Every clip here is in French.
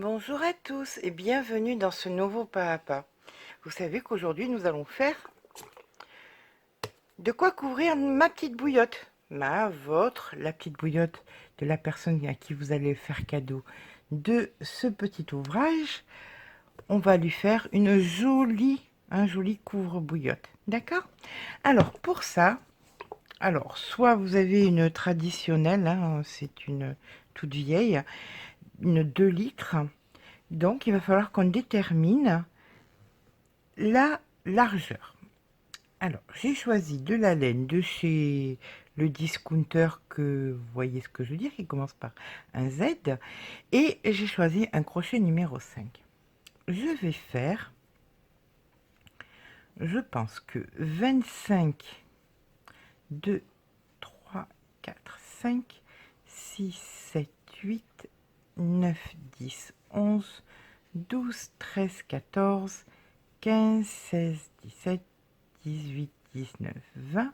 Bonjour à tous et bienvenue dans ce nouveau pas à pas. Vous savez qu'aujourd'hui nous allons faire de quoi couvrir ma petite bouillotte. La petite bouillotte de la personne à qui vous allez faire cadeau de ce petit ouvrage. On va lui faire un joli couvre-bouillotte. D'accord? Alors pour ça, soit vous avez une traditionnelle, hein, c'est une toute vieille, une 2 litres. Donc, il va falloir qu'on détermine la largeur. Alors, j'ai choisi de la laine de chez le discounter que vous voyez ce que je veux dire, qui commence par un Z. Et j'ai choisi un crochet numéro 5. Je vais faire, je pense que 25, 2, 3, 4, 5, 6, 7, 8, 9, 10, 11, 12, 13, 14, 15, 16, 17, 18, 19, 20,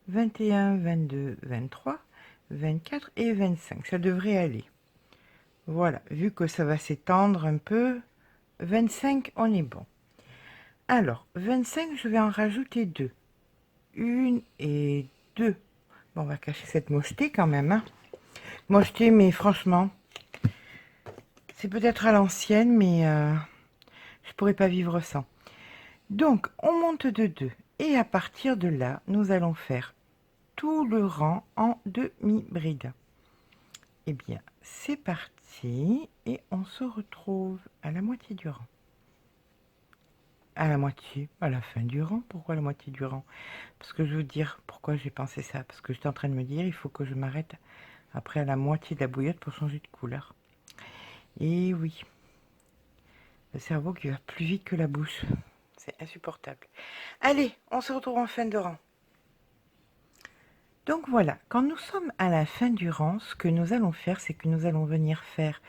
21, 22, 23, 24 et 25. Ça devrait aller. Voilà, vu que ça va s'étendre un peu, 25, on est bon. Alors, 25, je vais en rajouter 2. Une et 2. Bon, on va cacher cette mochetée quand même. Hein. Mochetée, mais franchement, c'est peut-être à l'ancienne, mais je pourrais pas vivre sans. Donc, on monte de 2. Et à partir de là, nous allons faire tout le rang en demi-bride. Eh bien, c'est parti. Et on se retrouve à la moitié du rang. À la fin du rang. Pourquoi la moitié du rang? Parce que je veux dire, pourquoi j'ai pensé ça? Parce que j'étais en train de me dire, il faut que je m'arrête après à la moitié de la bouillotte pour changer de couleur. Et oui, le cerveau qui va plus vite que la bouche. C'est insupportable. Allez, on se retrouve en fin de rang. Donc voilà, quand nous sommes à la fin du rang, ce que nous allons faire, c'est que nous allons venir faire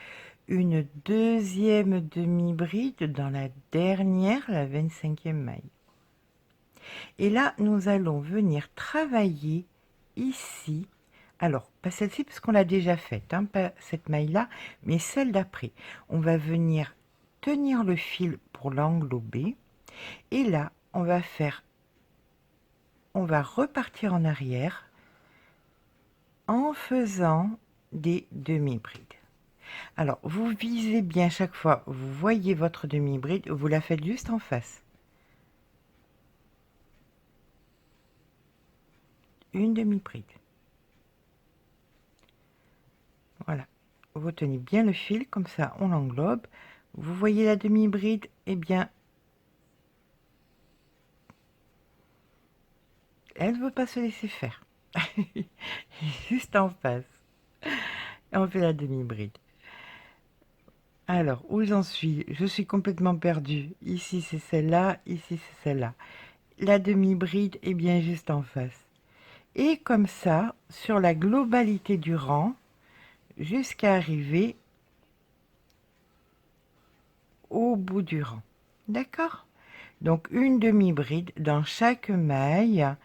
une deuxième demi-bride dans la dernière, la 25e maille. Et là, nous allons venir travailler ici. Alors, pas celle-ci parce qu'on l'a déjà faite, hein, pas cette maille-là, mais celle d'après. On va venir tenir le fil pour l'englober. Et là, on va repartir en arrière en faisant des demi-brides. Alors, vous visez bien chaque fois, vous voyez votre demi-bride, vous la faites juste en face. Une demi-bride. Voilà. Vous tenez bien le fil, comme ça on l'englobe. Vous voyez la demi-bride, eh bien, elle ne veut pas se laisser faire. Juste en face. Et on fait la demi-bride. Alors, où j'en suis? Je suis complètement perdue. Ici, c'est celle-là. Ici, c'est celle-là. La demi-bride est bien juste en face. Et comme ça, sur la globalité du rang, jusqu'à arriver au bout du rang. D'accord? Donc, une demi-bride dans chaque maille, hein,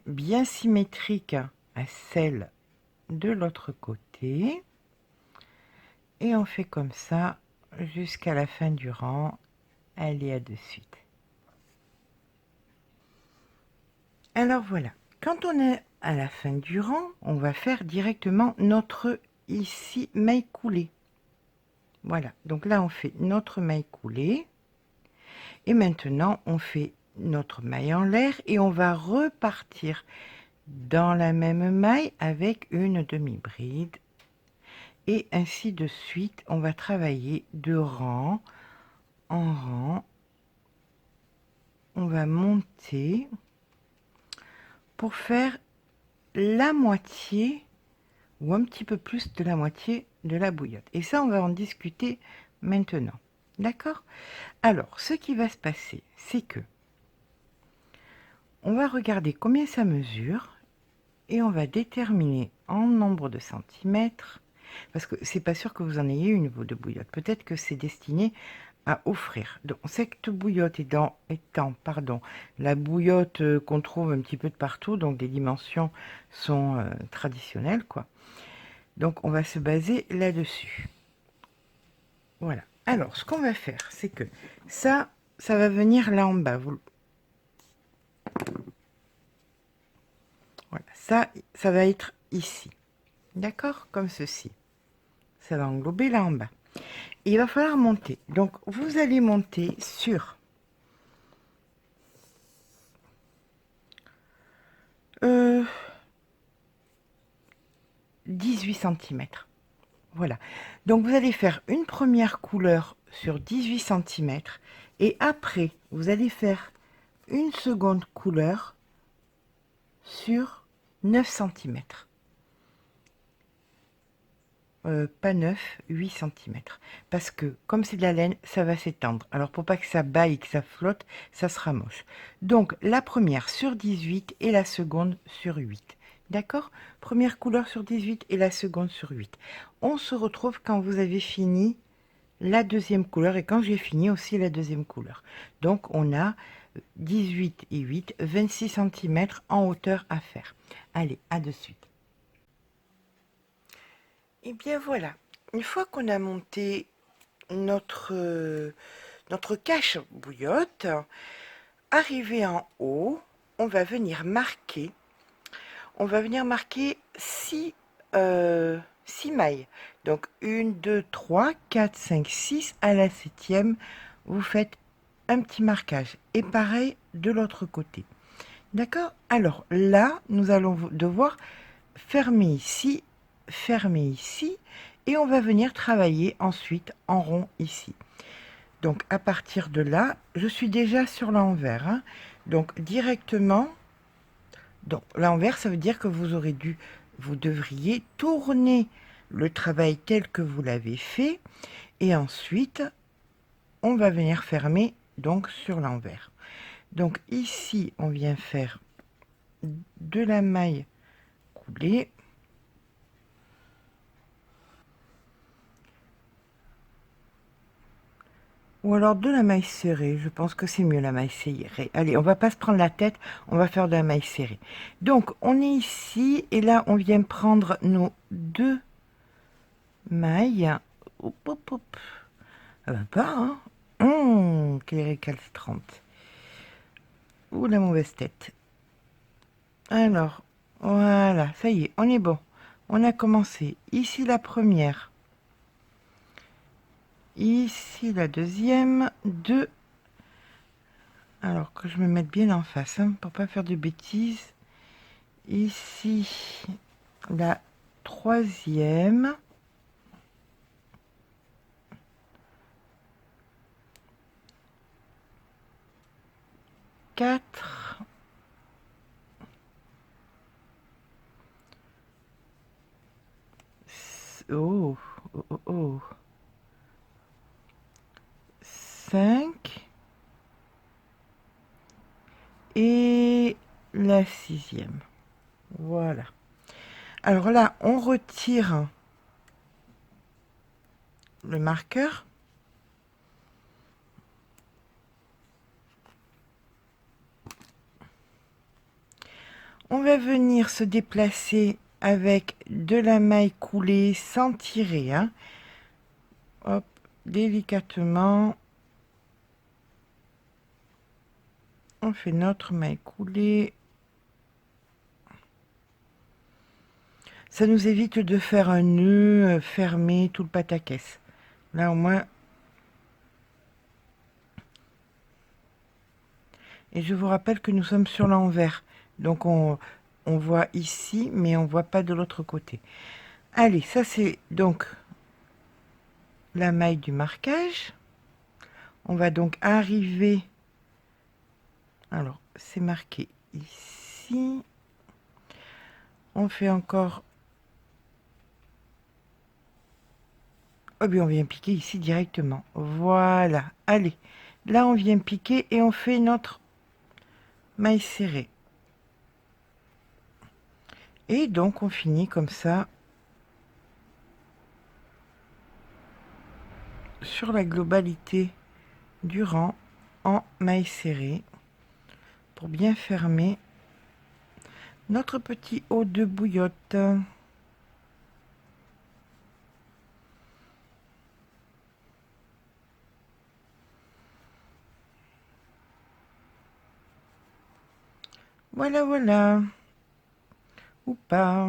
bien symétrique à celle de l'autre côté. Et on fait comme ça jusqu'à la fin du rang. Allez, à de suite. Alors voilà, quand on est à la fin du rang, on va faire directement notre ici maille coulée. Voilà, donc là on fait notre maille coulée. Et maintenant on fait notre maille en l'air et on va repartir dans la même maille avec une demi-bride. Et ainsi de suite, on va travailler de rang en rang. On va monter pour faire la moitié ou un petit peu plus de la moitié de la bouillotte. Et ça, on va en discuter maintenant. D'accord? Alors, ce qui va se passer, c'est que on va regarder combien ça mesure et on va déterminer en nombre de centimètres, parce que c'est pas sûr que vous en ayez une de bouillotte. Peut-être que c'est destiné à offrir. Donc, cette bouillotte étant la bouillotte qu'on trouve un petit peu de partout, donc les dimensions sont traditionnelles, quoi. Donc, on va se baser là-dessus. Voilà. Alors, ce qu'on va faire, c'est que ça va venir là en bas. Voilà, ça va être ici. D'accord? Comme ceci. Ça va englober là en bas. Et il va falloir monter. Donc, vous allez monter sur 18 centimètres. Voilà. Donc, vous allez faire une première couleur sur 18 centimètres. Et après, vous allez faire une seconde couleur sur 9 centimètres. Pas 9, 8 centimètres. Parce que, comme c'est de la laine, ça va s'étendre. Alors, pour pas que ça baille, que ça flotte, ça sera moche. Donc, la première sur 18 et la seconde sur 8. D'accord? Première couleur sur 18 et la seconde sur 8. On se retrouve quand vous avez fini la deuxième couleur et quand j'ai fini aussi la deuxième couleur. Donc, on a 18 et 8, 26 centimètres en hauteur à faire. Allez, à de suite. Et bien voilà, une fois qu'on a monté notre cache bouillotte, arrivé en haut, on va venir marquer 6 mailles. Donc 1, 2, 3, 4, 5, 6. À la 7e, vous faites un petit marquage. Et pareil de l'autre côté. D'accord? Alors là, nous allons devoir fermer ici, et on va venir travailler ensuite en rond ici. Donc à partir de là, je suis déjà sur l'envers, hein. Donc directement, donc l'envers, ça veut dire que vous devriez tourner le travail tel que vous l'avez fait, et ensuite on va venir fermer donc sur l'envers. Donc ici, on vient faire de la maille coulée. Ou alors de la maille serrée, je pense que c'est mieux la maille serrée. Allez, on va pas se prendre la tête, on va faire de la maille serrée. Donc, on est ici, et là, on vient prendre nos 2 mailles. Hop, hop, hop. Ah ben pas, hein. Quelle est récalcitrante. Ouh, la mauvaise tête. Alors, voilà, ça y est, on est bon. On a commencé. Ici, la première. Ici, la deuxième. 2. Alors que je me mette bien en face, hein, pour pas faire de bêtises. Ici, la troisième. Quatre. Oh, oh, oh, oh. 5. Et la sixième. Voilà. Alors là, on retire le marqueur. On va venir se déplacer avec de la maille coulée sans tirer, hein. Hop, délicatement. On fait notre maille coulée. Ça nous évite de faire un nœud fermé, tout le pataquès. Là, au moins... Et je vous rappelle que nous sommes sur l'envers. Donc, on voit ici, mais on ne voit pas de l'autre côté. Allez, ça, c'est donc la maille du marquage. On va donc arriver... Alors, c'est marqué ici. On fait encore... Oh bien, on vient piquer ici directement. Voilà. Allez. Là, on vient piquer et on fait notre maille serrée. Et donc, on finit comme ça sur la globalité du rang en maille serrée pour bien fermer notre petit haut de bouillotte. Voilà, voilà. Ou pas.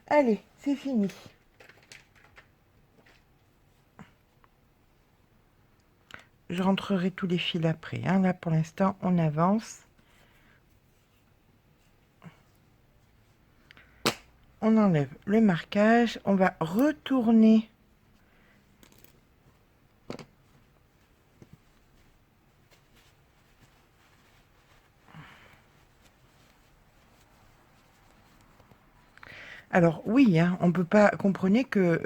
Allez, c'est fini. Je rentrerai tous les fils après. Hein. Là, pour l'instant, on avance. On enlève le marquage. On va retourner. Alors oui, hein, on peut pas, comprenez que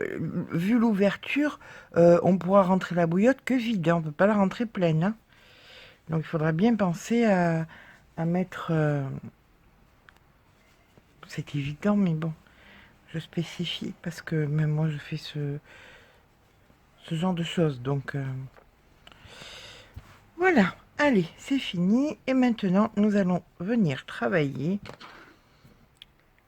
vu l'ouverture, on pourra rentrer la bouillotte que vide, hein, on peut pas la rentrer pleine. Hein. Donc il faudra bien penser à mettre... c'est évident, mais bon, je spécifie parce que même moi je fais ce genre de choses. Donc voilà, allez, c'est fini. Et maintenant, nous allons venir travailler.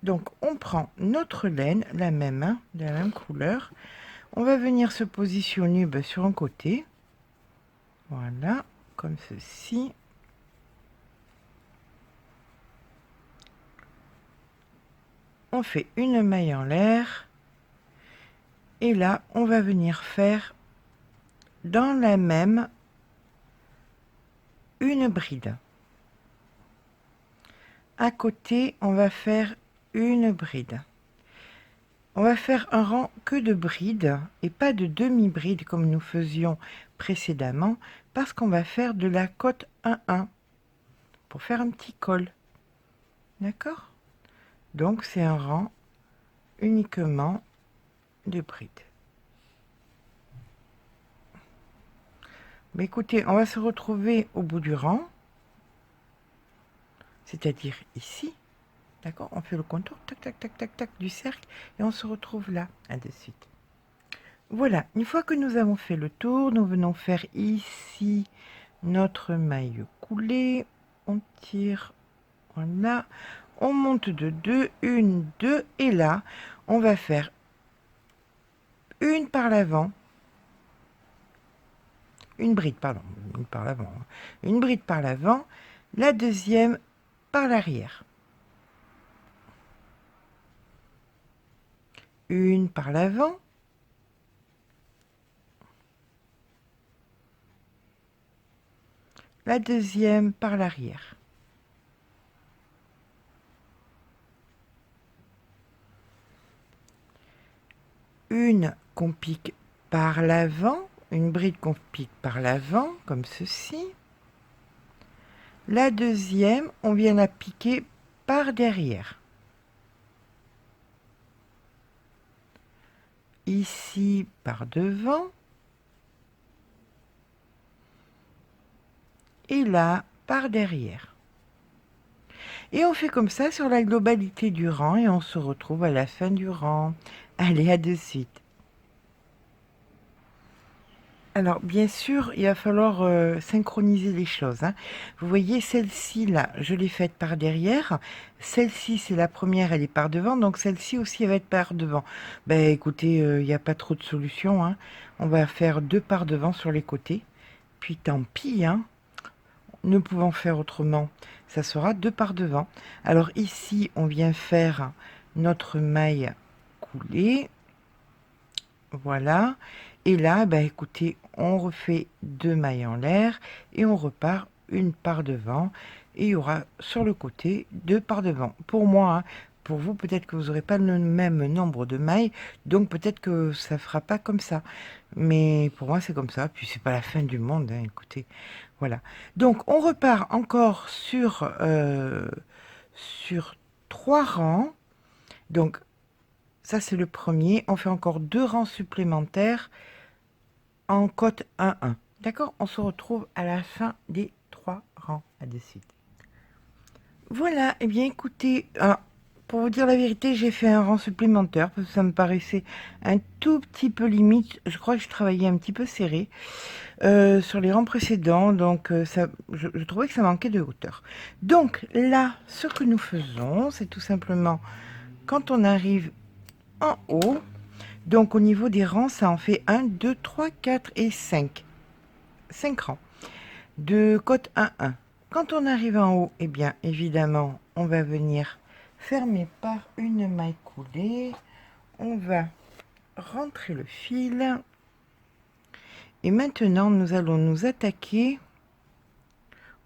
Donc on prend notre laine, la même, hein, de la même couleur. On va venir se positionner sur un côté. Voilà, comme ceci. On fait une maille en l'air. Et là, on va venir faire dans la même une bride. À côté, on va faire une bride. On va faire un rang que de brides et pas de demi-bride comme nous faisions précédemment parce qu'on va faire de la cote 1-1 pour faire un petit col. D'accord? Donc c'est un rang uniquement de brides. Mais écoutez, on va se retrouver au bout du rang, c'est-à-dire ici. D'accord? On fait le contour, tac, tac, tac, tac, tac, du cercle, et on se retrouve là, de suite. Voilà, une fois que nous avons fait le tour, nous venons faire ici notre maille coulée. On tire, voilà. On monte de 2, 1, 2, et là, on va faire une par l'avant, une bride, pardon, une par l'avant, une bride par l'avant, la deuxième par l'arrière. Une par l'avant, la deuxième par l'arrière. Une qu'on pique par l'avant, une bride qu'on pique par l'avant, comme ceci. La deuxième, on vient la piquer par derrière. Ici, par devant. Et là, par derrière. Et on fait comme ça sur la globalité du rang et on se retrouve à la fin du rang. Allez, à de suite. Alors, bien sûr, il va falloir synchroniser les choses. Hein. Vous voyez, celle-ci, là, je l'ai faite par derrière. Celle-ci, c'est la première, elle est par devant. Donc, celle-ci aussi, elle va être par devant. Ben, écoutez, il n'y a pas trop de solution. Hein. On va faire deux par devant sur les côtés. Puis, tant pis, hein. Ne pouvant faire autrement, ça sera deux par devant. Alors, ici, on vient faire notre maille coulée. Voilà. Et là, bah, écoutez, on refait deux mailles en l'air et on repart une par devant. Et il y aura sur le côté deux par devant. Pour moi, hein, pour vous, peut-être que vous n'aurez pas le même nombre de mailles, donc peut-être que ça ne fera pas comme ça. Mais pour moi, c'est comme ça. Puis c'est pas la fin du monde, hein, écoutez. Voilà. Donc on repart encore sur trois rangs. Donc ça, c'est le premier. On fait encore deux rangs supplémentaires en cote 1-1. D'accord? On se retrouve à la fin des trois rangs. À de suite. Voilà. Eh bien, écoutez, pour vous dire la vérité, j'ai fait un rang supplémentaire parce que ça me paraissait un tout petit peu limite. Je crois que je travaillais un petit peu serré sur les rangs précédents. Donc, je trouvais que ça manquait de hauteur. Donc, là, ce que nous faisons, c'est tout simplement quand on arrive en haut. Donc au niveau des rangs, ça en fait 1, 2, 3, 4 et 5. 5 rangs. De cote 1, 1. Quand on arrive en haut, eh bien évidemment, on va venir fermer par une maille coulée. On va rentrer le fil. Et maintenant, nous allons nous attaquer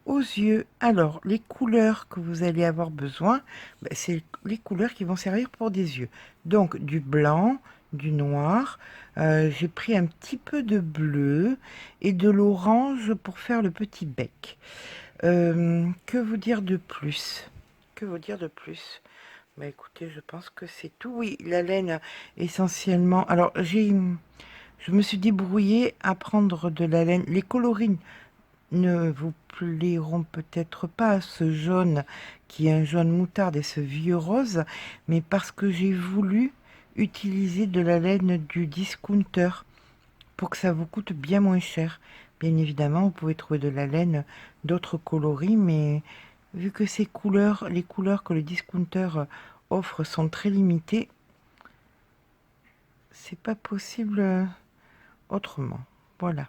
aux yeux. Alors, les couleurs que vous allez avoir besoin, c'est les couleurs qui vont servir pour des yeux. Donc, du blanc, du noir. J'ai pris un petit peu de bleu et de l'orange pour faire le petit bec. Que vous dire de plus? Que vous dire de plus? Bah écoutez, je pense que c'est tout. Oui, la laine essentiellement. Alors, je me suis débrouillée à prendre de la laine. Les coloris ne vous plairont peut-être pas, ce jaune qui est un jaune moutarde et ce vieux rose, mais parce que j'ai voulu utiliser de la laine du discounter pour que ça vous coûte bien moins cher. Bien évidemment, vous pouvez trouver de la laine d'autres coloris, mais vu que ces couleurs, les couleurs que le discounter offre sont très limitées, c'est pas possible autrement. Voilà.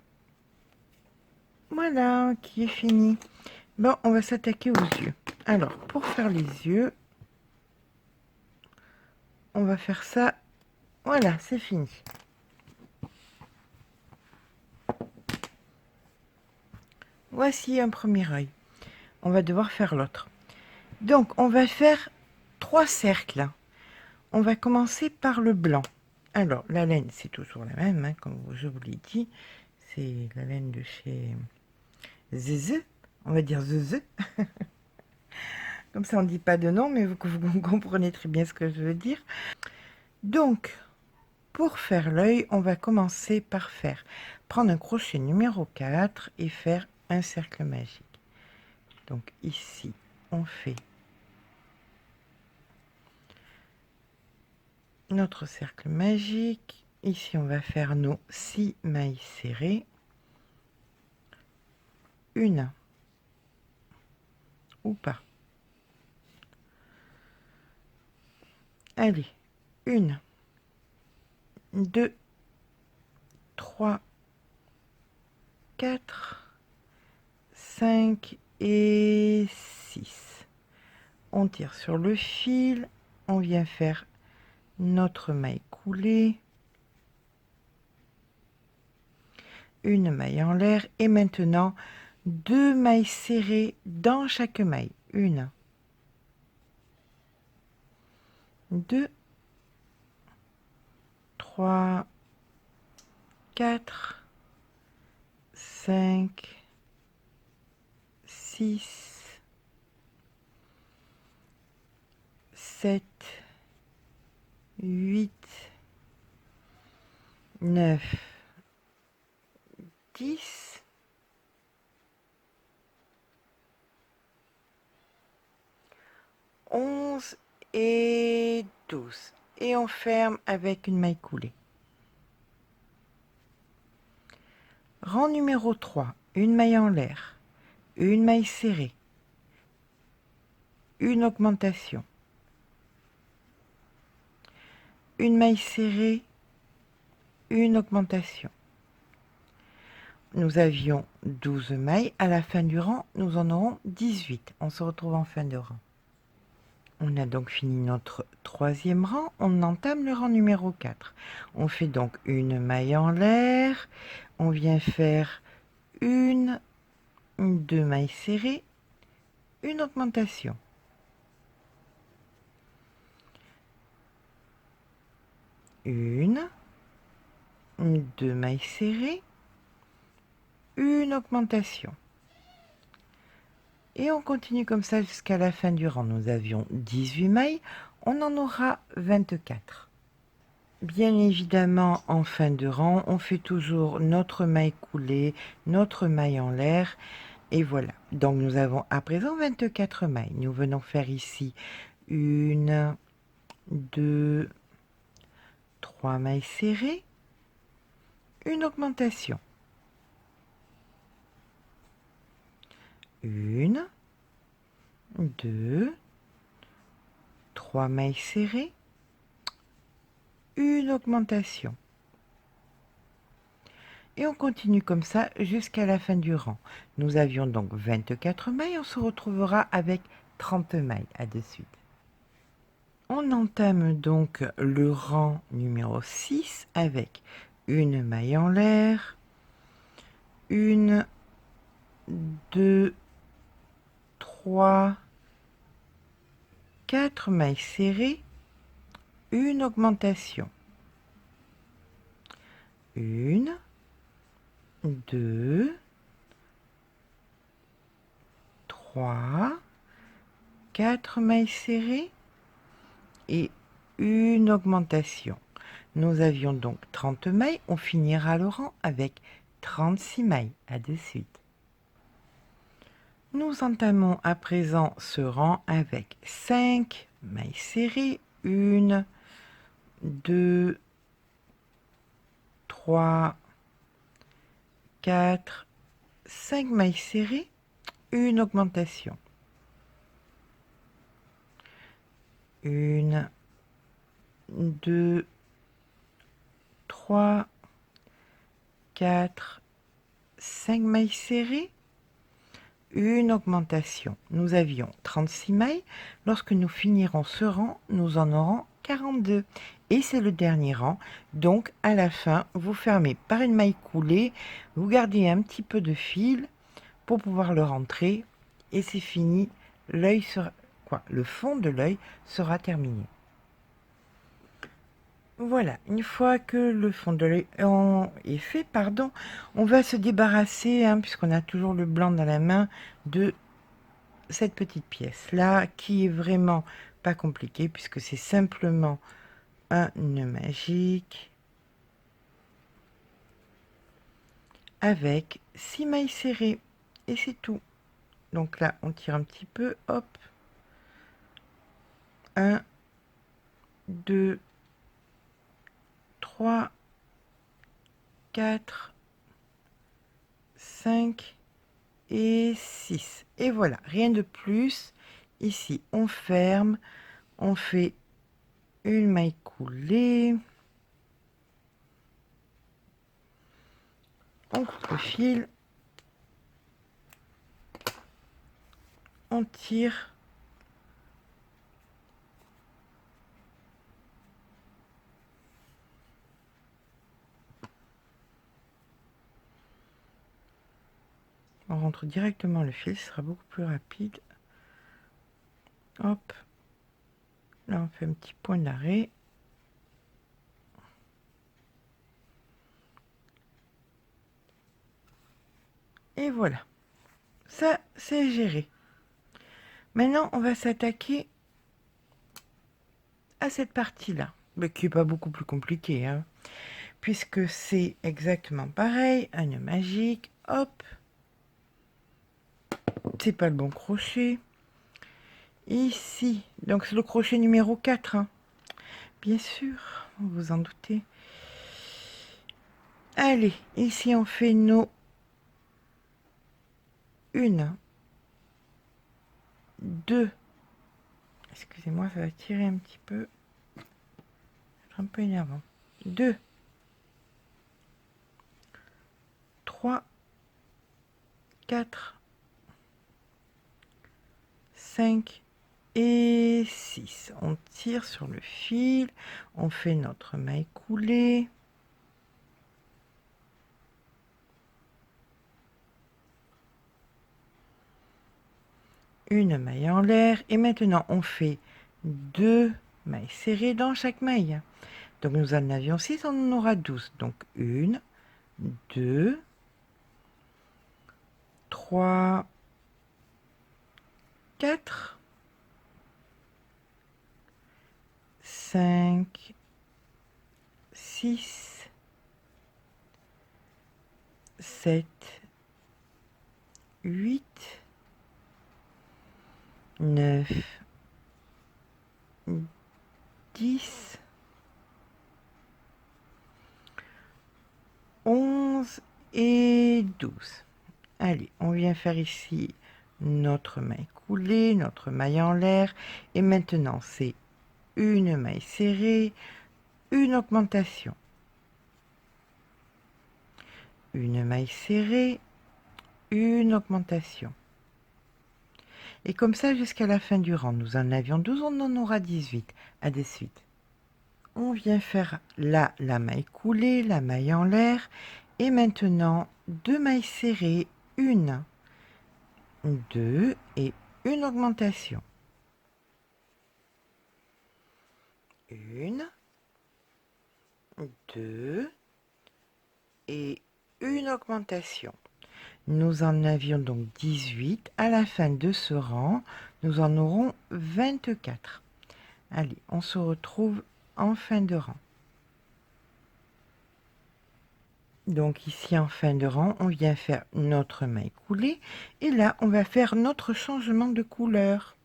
Voilà, qui est fini. Bon, on va s'attaquer aux yeux. Alors, pour faire les yeux, on va faire ça. Voilà, c'est fini. Voici un premier œil. On va devoir faire l'autre. Donc, on va faire 3 cercles. On va commencer par le blanc. Alors, la laine, c'est toujours la même, hein, comme je vous l'ai dit. C'est la laine de chez Zeze. On va dire Zeze. Comme ça, on ne dit pas de nom, mais vous comprenez très bien ce que je veux dire. Donc, pour faire l'œil, on va commencer par prendre un crochet numéro 4 et faire un cercle magique. Donc ici, on fait notre cercle magique. Ici, on va faire nos 6 mailles serrées. Une ou pas. Allez, 1, 2, 3, 4, 5 et 6. On tire sur le fil, on vient faire notre maille coulée, une maille en l'air et maintenant 2 mailles serrées dans chaque maille. 1, 2, 3, 4, 5, 6, 7, 8, 9, 10, 11 et 12. Et on ferme avec une maille coulée. Rang numéro 3, une maille en l'air, une maille serrée, une augmentation, une maille serrée, une augmentation. Nous avions 12 mailles. À la fin du rang, nous en aurons 18. On se retrouve en fin de rang. On a donc fini notre 3e rang. On entame le rang numéro 4. On fait donc une maille en l'air. On vient faire 1, 2 mailles serrées, une augmentation. Une, 2 mailles serrées, une augmentation. Et on continue comme ça jusqu'à la fin du rang. Nous avions 18 mailles, on en aura 24. Bien évidemment, en fin de rang, on fait toujours notre maille coulée, notre maille en l'air, et voilà. Donc nous avons à présent 24 mailles. Nous venons faire ici 1, 2, 3 mailles serrées, une augmentation. 1, 2, 3 mailles serrées, une augmentation. Et on continue comme ça jusqu'à la fin du rang. Nous avions donc 24 mailles, on se retrouvera avec 30 mailles. À de suite. On entame donc le rang numéro 6 avec une maille en l'air, une, deux, trois, quatre mailles serrées, une augmentation. Une, deux, trois, quatre mailles serrées et une augmentation. Nous avions donc 30 mailles, on finira le rang avec 36 mailles. À de suite. Nous entamons à présent ce rang avec 5 mailles serrées, 1, 2, 3, 4, 5 mailles serrées, une augmentation. 1, 2, 3, 4, 5 mailles serrées, une augmentation. Nous avions 36 mailles. Lorsque nous finirons ce rang, nous en aurons 42. Et c'est le dernier rang. Donc, à la fin, vous fermez par une maille coulée. Vous gardez un petit peu de fil pour pouvoir le rentrer. Et c'est fini. L'œil sera, le fond de l'œil sera terminé. Voilà, une fois que le fond de l'œil est fait, on va se débarrasser, puisqu'on a toujours le blanc dans la main, de cette petite pièce-là, qui est vraiment pas compliquée, puisque c'est simplement un nœud magique avec 6 mailles serrées, et c'est tout. Donc là, on tire un petit peu, hop, 1, 2, 3, 4, 5 et 6. Et voilà, rien de plus. Ici, on ferme, on fait une maille coulée, on coupe le fil, on tire, on rentre directement le fil, ce sera beaucoup plus rapide. Hop, là on fait un petit point d'arrêt. Et voilà, ça c'est géré. Maintenant on va s'attaquer à cette partie-là, mais qui n'est pas beaucoup plus compliquée, puisque c'est exactement pareil, un nœud magique, hop, c'est pas le bon crochet. Ici, donc c'est le crochet numéro 4, bien sûr, vous vous en doutez. Allez, ici on fait nos 1, 2, excusez-moi, ça va tirer un petit peu, c'est un peu énervant, 2, 3, 4, 5 et 6. On tire sur le fil, on fait notre maille coulée. Une maille en l'air. Et maintenant, on fait 2 mailles serrées dans chaque maille. Donc, nous en avions 6, on en aura 12. Donc, 1, 2, 3, 4, 5, 6, 7, 8, 9, 10, 11 et 12. Allez, on vient faire ici notre maille coulée, notre maille en l'air. Et maintenant, c'est une maille serrée, une augmentation. une maille serrée, une augmentation. Et comme ça jusqu'à la fin du rang. Nous en avions 12, on en aura 18 à des suites. On vient faire là la maille coulée, la maille en l'air, et maintenant 2 mailles serrées, une, 2 et une augmentation. Une, 2 et une augmentation. Nous en avions donc 18. À la fin de ce rang, nous en aurons 24. Allez, on se retrouve en fin de rang. Donc ici en fin de rang, on vient faire notre maille coulée et là on va faire notre changement de couleur.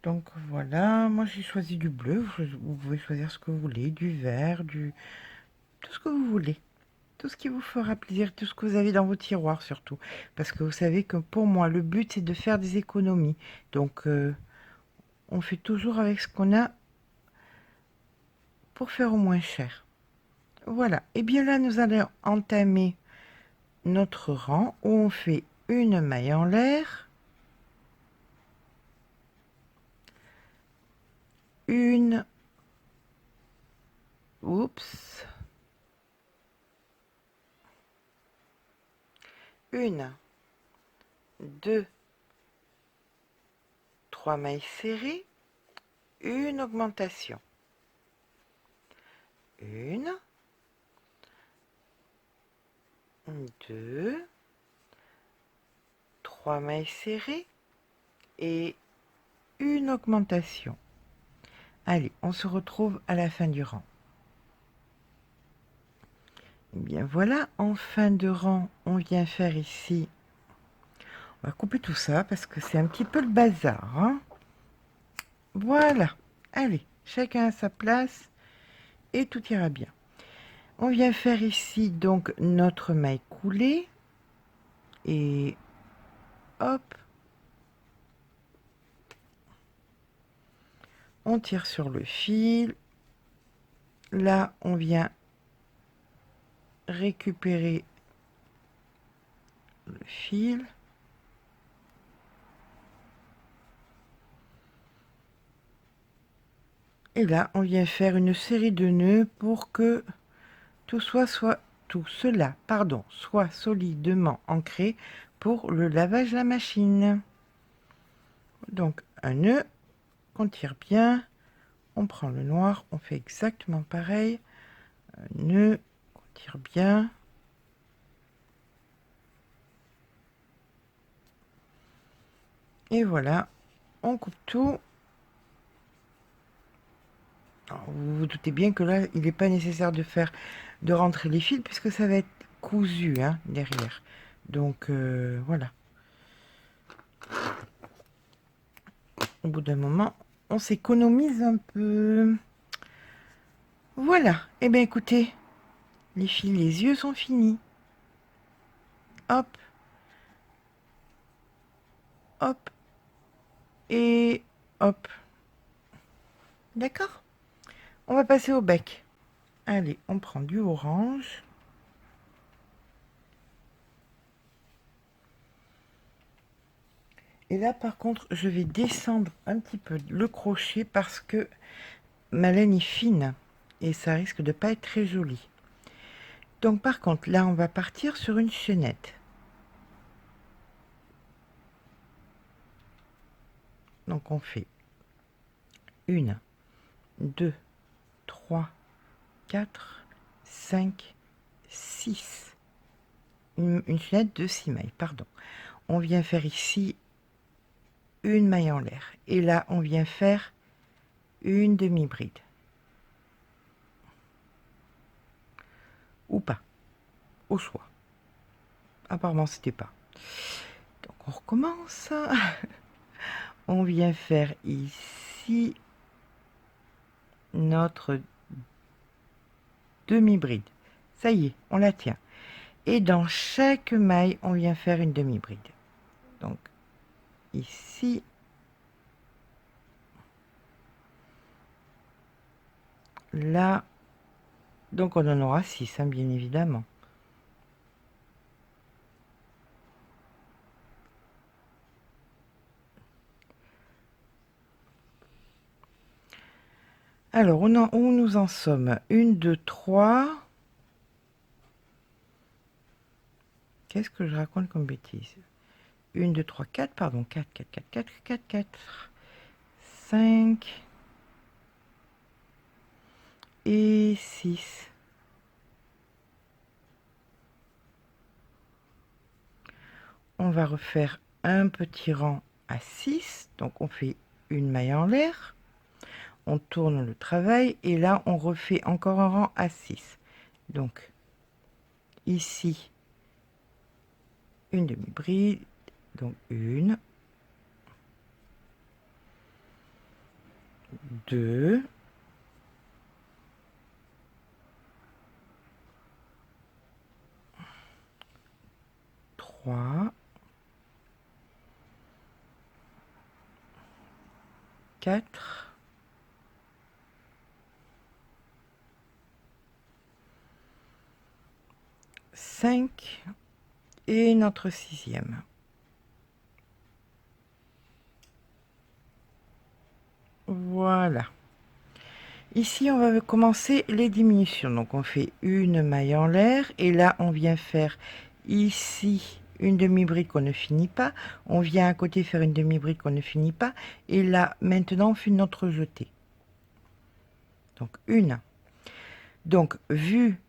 Donc voilà, moi j'ai choisi du bleu, vous pouvez choisir ce que vous voulez, du vert, tout ce que vous voulez. Tout ce qui vous fera plaisir, tout ce que vous avez dans vos tiroirs surtout. Parce que vous savez que pour moi, le but c'est de faire des économies. Donc on fait toujours avec ce qu'on a pour faire au moins cher. Voilà, et bien là nous allons entamer notre rang où on fait une maille en l'air, une, oups, une, deux, trois mailles serrées, une augmentation, une, deux, trois mailles serrées et une augmentation. Allez, on se retrouve à la fin du rang. Et bien voilà, en fin de rang, on vient faire ici. On va couper tout ça parce que c'est un petit peu le bazar, hein. Voilà. Allez, chacun à sa place et tout ira bien. On vient faire ici donc notre maille coulée et hop, on tire sur le fil. Là, on vient récupérer le fil. Et là, on vient faire une série de nœuds pour que tout cela soit solidement ancré pour le lavage de la machine. Donc un nœud qu'on tire bien, on prend le noir, on fait exactement pareil, un nœud qu'on tire bien. Et voilà, on coupe tout. Alors, vous vous doutez bien que là, il n'est pas nécessaire de rentrer les fils puisque ça va être cousu hein, derrière. Donc voilà. Au bout d'un moment, on s'économise un peu. Voilà. Eh bien écoutez, les fils, les yeux sont finis. Hop. Hop. Et hop. D'accord? On va passer au bec. Allez, on prend du orange. Et là, par contre, je vais descendre un petit peu le crochet parce que ma laine est fine et ça risque de pas être très joli. Donc, par contre, là, on va partir sur une chaînette. Donc, on fait 1, 2, 3, 4, 5, 6. Une chaînette de 6 mailles, pardon. On vient faire ici une maille en l'air. Et là, on vient faire une demi-bride. Ou pas, au choix. Apparemment, c'était pas. Donc, on recommence. On vient faire ici notre demi-bride. Ça y est, on la tient. Et dans chaque maille, on vient faire une demi-bride. Donc, ici, là, donc on en aura 6, hein, bien évidemment. Alors, où nous en sommes? 1, 2, 3. Qu'est-ce que je raconte comme bêtise? 1, 2, 3, 4, pardon, 4, 4, 4, 4, 4, 4, 5 et 6. On va refaire un petit rang à 6, donc on fait une maille en l'air, on tourne le travail et là on refait encore un rang à 6. Donc ici, une demi-bride, donc 1, 2, 3, 4, 5 et notre 6e. Voilà. Ici, on va commencer les diminutions. Donc, on fait une maille en l'air et là, on vient faire ici une demi-bride qu'on ne finit pas. On vient à côté faire une demi-bride qu'on ne finit pas. Et là, maintenant, on fait notre jeté. Donc, une. Donc, vu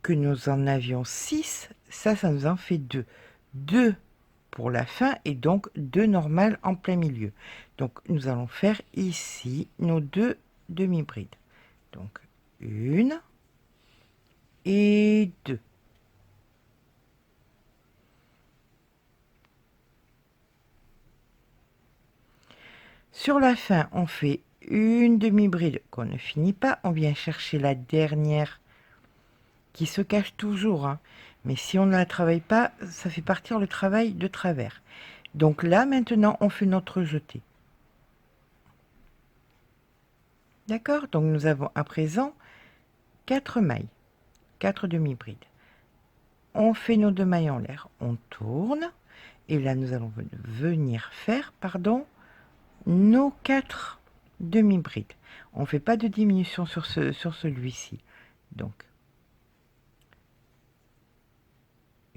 que nous en avions 6, ça nous en fait 2. 2 pour la fin et donc 2 normales en plein milieu. Donc, nous allons faire ici nos 2 demi-brides. Donc, 1 et 2. Sur la fin, on fait une demi-bride qu'on ne finit pas. On vient chercher la dernière qui se cache toujours, hein. Mais si on ne la travaille pas, ça fait partir le travail de travers. Donc là, maintenant, on fait notre jeté. D'accord? Donc nous avons à présent 4 mailles, 4 demi-brides. On fait nos 2 mailles en l'air, on tourne, et là nous allons venir faire, nos 4 demi-brides. On ne fait pas de diminution sur celui-ci. Donc,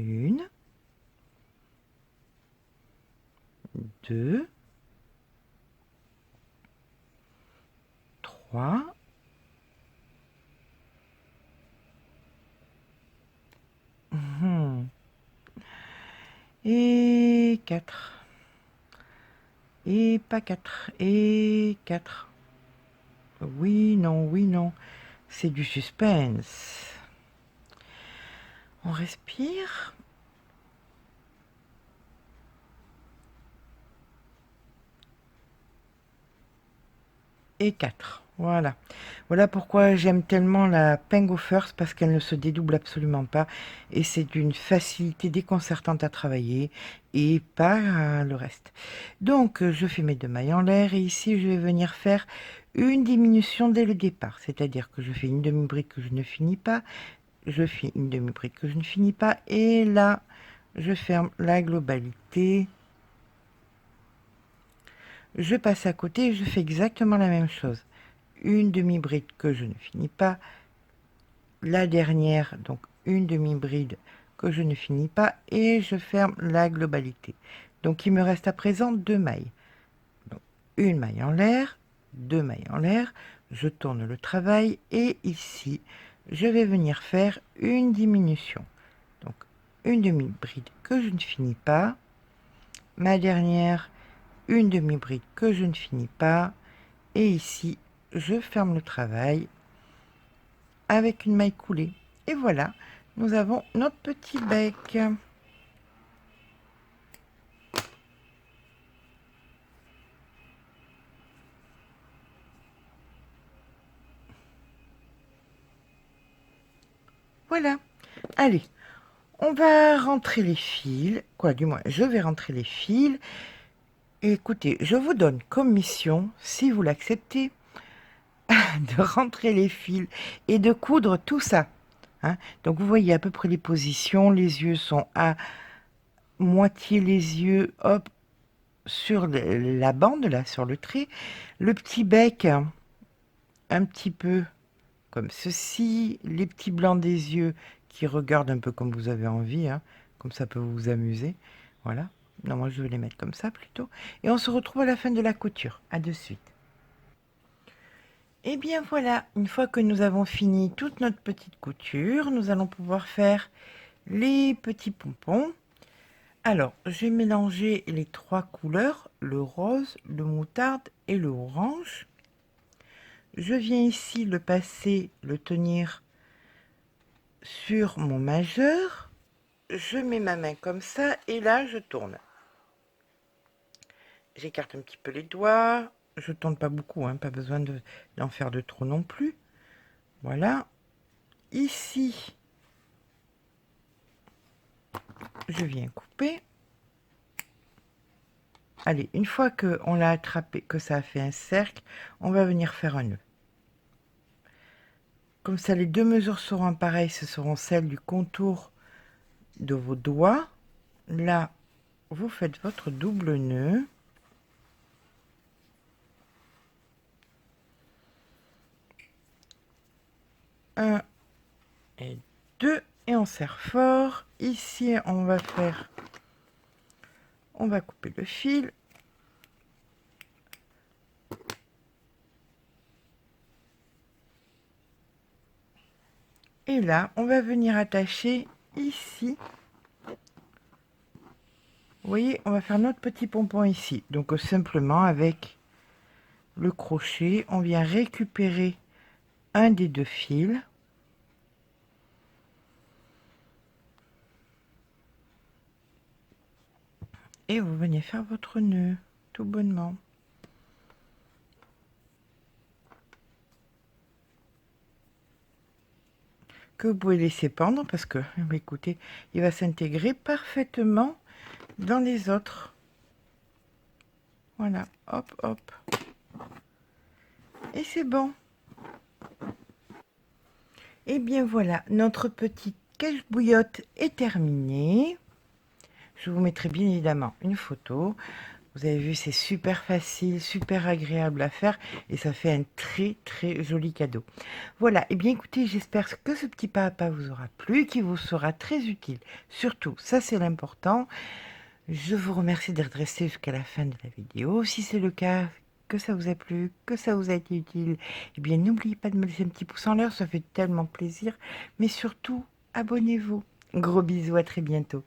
1, 2, 3, et 4. Et pas 4. Et 4. Oui, non. C'est du suspense. On respire. Et 4. Voilà. Voilà pourquoi j'aime tellement la Pengo First, parce qu'elle ne se dédouble absolument pas. Et c'est d'une facilité déconcertante à travailler et pas le reste. Donc, je fais mes 2 mailles en l'air et ici, je vais venir faire une diminution dès le départ. C'est-à-dire que je fais une demi-bride que je ne finis pas. Je fais une demi-bride que je ne finis pas. Et là, je ferme la globalité. Je passe à côté et je fais exactement la même chose. Une demi-bride que je ne finis pas, la dernière, donc une demi-bride que je ne finis pas, et je ferme la globalité. Donc il me reste à présent 2 mailles. Donc, une maille en l'air, 2 mailles en l'air, je tourne le travail, et ici, je vais venir faire une diminution. Donc une demi-bride que je ne finis pas, ma dernière, une demi-bride que je ne finis pas, et ici, je ferme le travail avec une maille coulée. Et voilà, nous avons notre petit bec. Voilà. Allez, on va rentrer les fils. Quoi, du moins, je vais rentrer les fils. Et écoutez, je vous donne comme mission, si vous l'acceptez, de rentrer les fils et de coudre tout ça. Hein. Donc vous voyez à peu près les positions. Les yeux sont à moitié les yeux, hop, sur la bande, là, sur le trait. Le petit bec, un petit peu comme ceci, les petits blancs des yeux qui regardent un peu comme vous avez envie, hein, comme ça peut vous amuser. Voilà. Non, moi je vais les mettre comme ça plutôt. Et on se retrouve à la fin de la couture. À de suite. Et bien voilà, une fois que nous avons fini toute notre petite couture, nous allons pouvoir faire les petits pompons. Alors, j'ai mélangé les trois couleurs, le rose, le moutarde et le orange. Je viens ici le passer, le tenir sur mon majeur. Je mets ma main comme ça et là, je tourne. J'écarte un petit peu les doigts. Je tourne pas beaucoup, hein, pas besoin d'en faire de trop non plus. Voilà. Ici, je viens couper. Allez, une fois qu'on l'a attrapé, que ça a fait un cercle, on va venir faire un nœud. Comme ça, les deux mesures seront pareilles, ce seront celles du contour de vos doigts. Là, vous faites votre double nœud. Un et deux, et on serre fort. Ici, on va couper le fil. Et là, on va venir attacher ici. Vous voyez, on va faire notre petit pompon ici. Donc simplement avec le crochet, on vient récupérer un des deux fils. Et vous venez faire votre nœud, tout bonnement. Que vous pouvez laisser pendre parce que, écoutez, il va s'intégrer parfaitement dans les autres. Voilà, hop, hop. Et c'est bon. Et bien voilà, notre petite cache-bouillotte est terminée. Je vous mettrai bien évidemment une photo. Vous avez vu, c'est super facile, super agréable à faire et ça fait un très très joli cadeau. Voilà, et bien écoutez, j'espère que ce petit pas à pas vous aura plu, qu'il vous sera très utile. Surtout, ça c'est l'important. Je vous remercie d'être resté jusqu'à la fin de la vidéo. Si c'est le cas, que ça vous a plu, que ça vous a été utile, eh bien n'oubliez pas de me laisser un petit pouce en l'air, ça fait tellement plaisir. Mais surtout, abonnez-vous. Gros bisous, à très bientôt.